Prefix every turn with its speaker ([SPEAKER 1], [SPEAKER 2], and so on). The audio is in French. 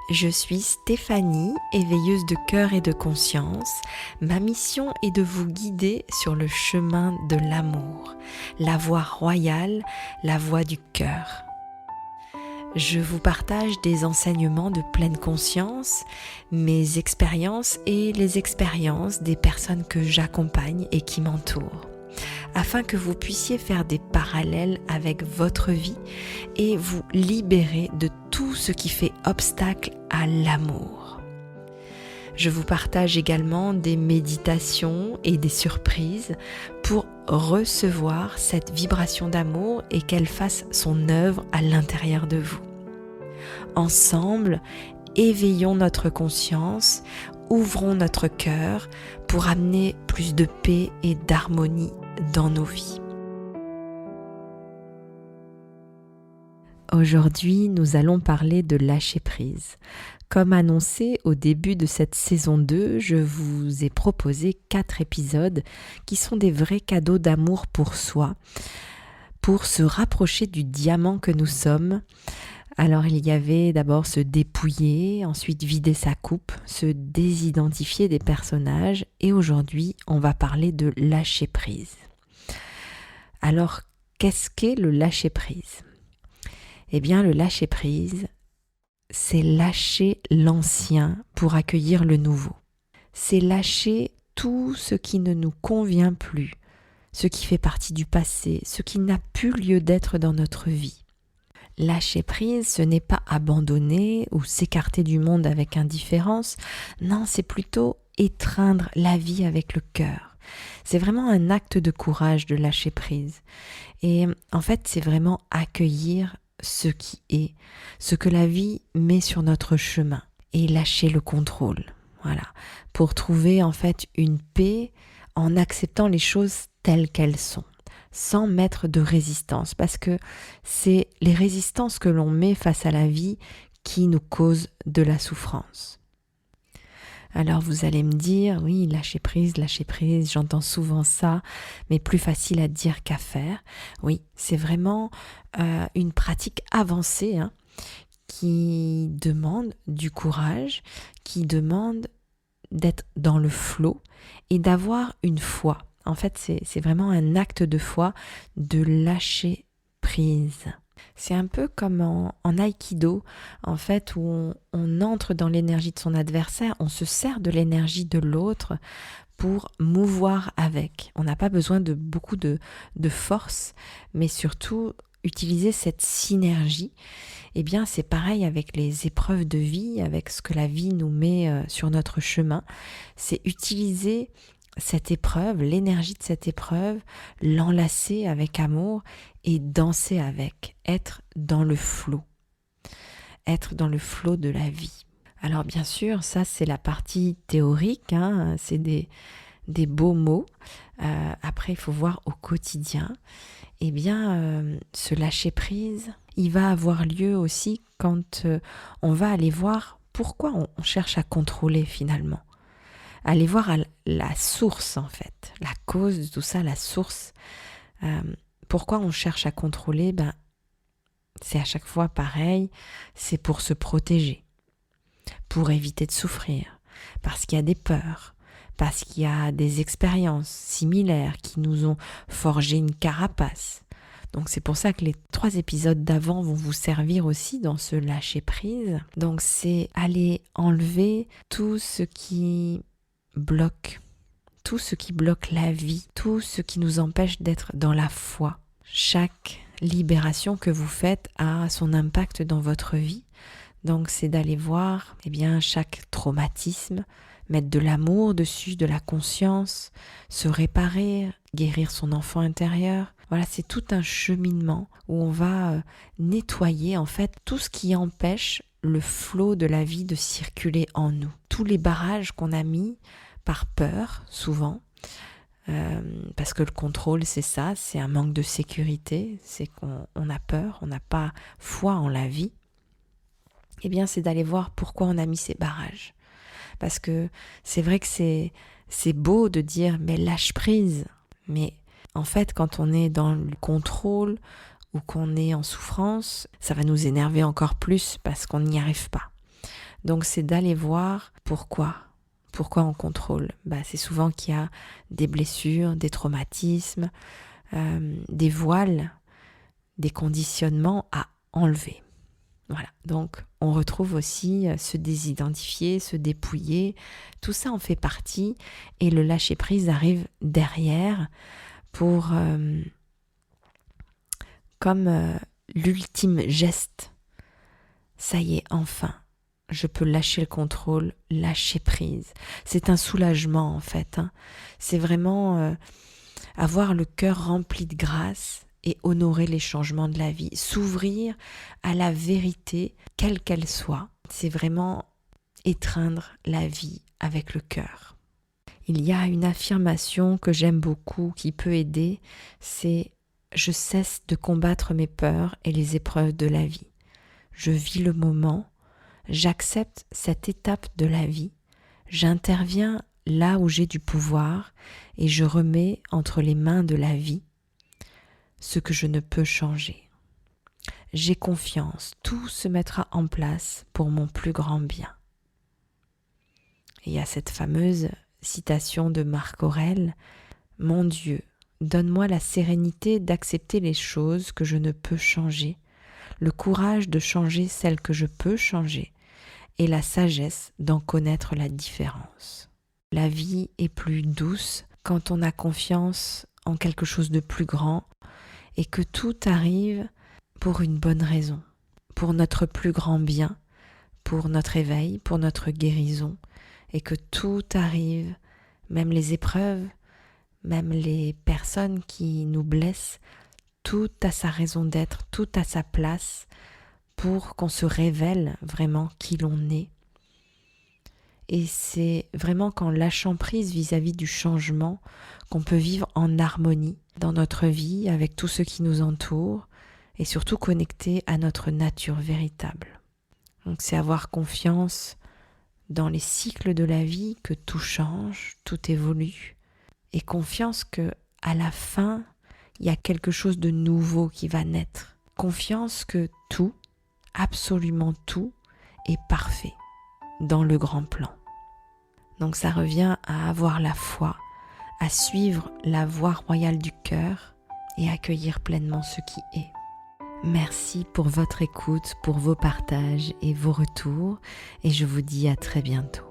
[SPEAKER 1] Je suis Stéphanie, éveilleuse de cœur et de conscience. Ma mission est de vous guider sur le chemin de l'amour, la voie royale, la voie du cœur. Je vous partage des enseignements de pleine conscience, mes expériences et les expériences des personnes que j'accompagne et qui m'entourent, afin que vous puissiez faire des parallèles avec votre vie et vous libérer de tout ce qui fait obstacle à l'amour. Je vous partage également des méditations et des surprises pour recevoir cette vibration d'amour et qu'elle fasse son œuvre à l'intérieur de vous. Ensemble, éveillons notre conscience, ouvrons notre cœur pour amener plus de paix et d'harmonie dans nos vies. Aujourd'hui, nous allons parler de lâcher prise. Comme annoncé au début de cette saison 2, je vous ai proposé 4 épisodes qui sont des vrais cadeaux d'amour pour soi, pour se rapprocher du diamant que nous sommes. Alors il y avait d'abord se dépouiller, ensuite vider sa coupe, se désidentifier des personnages et aujourd'hui on va parler de lâcher prise. Alors qu'est-ce qu'est le lâcher prise ? Eh bien le lâcher prise, c'est lâcher l'ancien pour accueillir le nouveau. C'est lâcher tout ce qui ne nous convient plus, ce qui fait partie du passé, ce qui n'a plus lieu d'être dans notre vie. Lâcher prise, ce n'est pas abandonner ou s'écarter du monde avec indifférence. Non, c'est plutôt étreindre la vie avec le cœur. C'est vraiment un acte de courage de lâcher prise. Et en fait, c'est vraiment accueillir ce qui est, ce que la vie met sur notre chemin et lâcher le contrôle. Voilà, pour trouver en fait une paix en acceptant les choses telles qu'elles sont, sans mettre de résistance, parce que c'est les résistances que l'on met face à la vie qui nous causent de la souffrance. Alors vous allez me dire, oui, lâcher prise, j'entends souvent ça, mais plus facile à dire qu'à faire. Oui, c'est vraiment une pratique avancée qui demande du courage, qui demande d'être dans le flow et d'avoir une foi. En fait, c'est vraiment un acte de foi de lâcher prise. C'est un peu comme en aïkido, en fait, où on entre dans l'énergie de son adversaire, on se sert de l'énergie de l'autre pour mouvoir avec. On n'a pas besoin de beaucoup de force, mais surtout utiliser cette synergie. Eh bien, c'est pareil avec les épreuves de vie, avec ce que la vie nous met sur notre chemin. C'est utiliser cette épreuve, l'énergie de cette épreuve, l'enlacer avec amour et danser avec, être dans le flot de la vie. Alors bien sûr, ça c'est la partie théorique, c'est des beaux mots. Après, il faut voir au quotidien. Eh bien, ce lâcher prise, il va avoir lieu aussi quand on va aller voir pourquoi on cherche à contrôler finalement. Aller voir à la source en fait, la cause de tout ça, la source. Pourquoi on cherche à contrôler ? C'est à chaque fois pareil, c'est pour se protéger, pour éviter de souffrir, parce qu'il y a des peurs, parce qu'il y a des expériences similaires qui nous ont forgé une carapace. Donc c'est pour ça que les 3 épisodes d'avant vont vous servir aussi dans ce lâcher prise. Donc c'est aller enlever tout ce qui bloque la vie, tout ce qui nous empêche d'être dans la foi. Chaque libération que vous faites a son impact dans votre vie. Donc c'est d'aller voir chaque traumatisme, mettre de l'amour dessus, de la conscience, se réparer, guérir son enfant intérieur. Voilà, c'est tout un cheminement où on va nettoyer en fait tout ce qui empêche le flot de la vie de circuler en nous. Tous les barrages qu'on a mis par peur, souvent, parce que le contrôle, c'est ça, c'est un manque de sécurité, c'est qu'on a peur, on n'a pas foi en la vie. Eh bien, c'est d'aller voir pourquoi on a mis ces barrages. Parce que c'est vrai que c'est beau de dire « mais lâche prise », mais en fait, quand on est dans le contrôle ou qu'on est en souffrance, ça va nous énerver encore plus parce qu'on n'y arrive pas. Donc c'est d'aller voir pourquoi. Pourquoi on contrôle? C'est souvent qu'il y a des blessures, des traumatismes, des voiles, des conditionnements à enlever. Voilà, donc on retrouve aussi se désidentifier, se dépouiller, tout ça en fait partie et le lâcher-prise arrive derrière pour comme l'ultime geste. Ça y est, enfin, je peux lâcher le contrôle, lâcher prise. C'est un soulagement en fait, hein. C'est vraiment avoir le cœur rempli de grâce et honorer les changements de la vie, s'ouvrir à la vérité, quelle qu'elle soit. C'est vraiment étreindre la vie avec le cœur. Il y a une affirmation que j'aime beaucoup qui peut aider, c'est « Je cesse de combattre mes peurs et les épreuves de la vie. Je vis le moment, j'accepte cette étape de la vie, j'interviens là où j'ai du pouvoir et je remets entre les mains de la vie ce que je ne peux changer. J'ai confiance, tout se mettra en place pour mon plus grand bien. » Et il y a cette fameuse citation de Marc Aurèle, « Mon Dieu, donne-moi la sérénité d'accepter les choses que je ne peux changer, le courage de changer celles que je peux changer et la sagesse d'en connaître la différence. » La vie est plus douce quand on a confiance en quelque chose de plus grand et que tout arrive pour une bonne raison, pour notre plus grand bien, pour notre éveil, pour notre guérison, et que tout arrive, même les épreuves, même les personnes qui nous blessent, tout a sa raison d'être, tout a sa place pour qu'on se révèle vraiment qui l'on est. Et c'est vraiment qu'en lâchant prise vis-à-vis du changement qu'on peut vivre en harmonie dans notre vie avec tout ce qui nous entoure et surtout connecté à notre nature véritable. Donc c'est avoir confiance dans les cycles de la vie, que tout change, tout évolue et confiance que à la fin, il y a quelque chose de nouveau qui va naître. Confiance que tout, absolument tout, est parfait dans le grand plan. Donc ça revient à avoir la foi, à suivre la voie royale du cœur et accueillir pleinement ce qui est. Merci pour votre écoute, pour vos partages et vos retours et je vous dis à très bientôt.